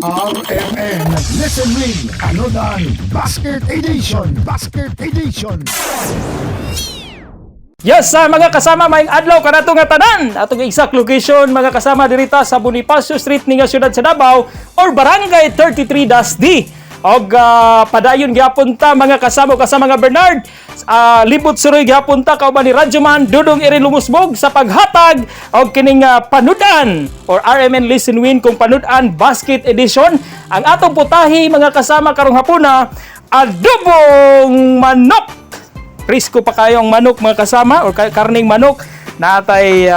RMN Listen Win Anodan Basket Edition Yes, mga kasama, maing adlaw kanato nga tanan. Atong exact location mga kasama dirita sa Bonifacio Street ning siyudad sa Davao or Barangay 33-D. Og padayon gyapon ta mga kasama mga Bernard. Libot suroy gyapon ta kauban ni Radyoman Dudong Iri Lumusbog sa paghatag og kining panudan or RMN Listen Win kung panudan basket edition. Ang atong putahi mga kasama karong hapuna, adobong manok. Presko pa kayong manok mga kasama or karning manok na atay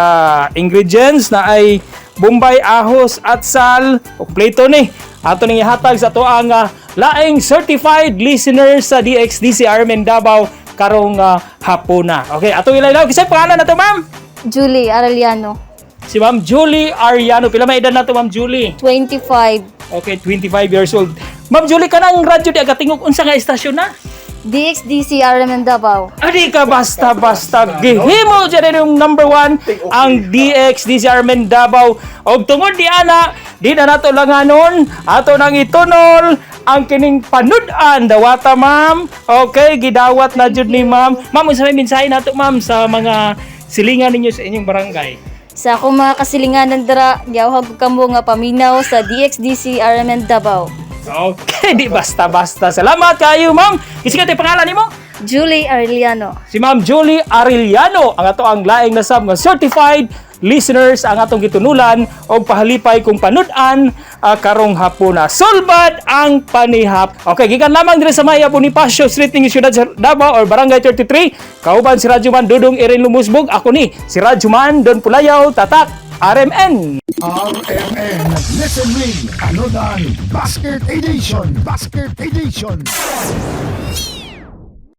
ingredients na ay bombay, ahos at sal. Kompleto ni. Ato ning ihatag sa to ang laing certified listener sa DXDC RMN Davao karong hapuna. Okay, ato ilaylaw kisay pangalan nato ma'am? Julie Arellano, Si Ma'am Julie Ariano. Pila may edad nato Ma'am Julie? 25. Okay, 25 years old. Ma'am Julie, kanang radyo di agatingog unsa nga estasyon na? DXDC RMN Davao. Adi ka basta-basta gihimo dyan yung number 1 ang DXDC RMN Davao. Og tungod di ana, di na nato langanon, ato nang itunol ang kining panudan dawata ma'am. Okay, gidawat na jud ni ma'am. Ma'am, unsa may mensahe nato ma'am sa mga silingan ninyo sa inyong barangay? Sa akong mga kasilinganan dira, giyawhag ko kamo nga paminaw sa DXDC RMN Davao. Okay, di basta-basta. Salamat kayo ma'am. Isikat yung pangalan nimo? Julie Arellano. Si Ma'am Julie Arellano ang ato ang laing nasab nga certified listeners ang atong gitunulan og pahalipay kung panudan karong hapuna. Sulbad ang panihap. Okay, gikan lamang dire sa Maya Bonifacio Street ning siyudad sa Davao or Barangay 33. Kauban si Radyoman Dudong Iri Lumusbog. Ako ni si Radyoman Don Pulayaw, Tatak RMN. RMN Listen Win Anodan Basket Edition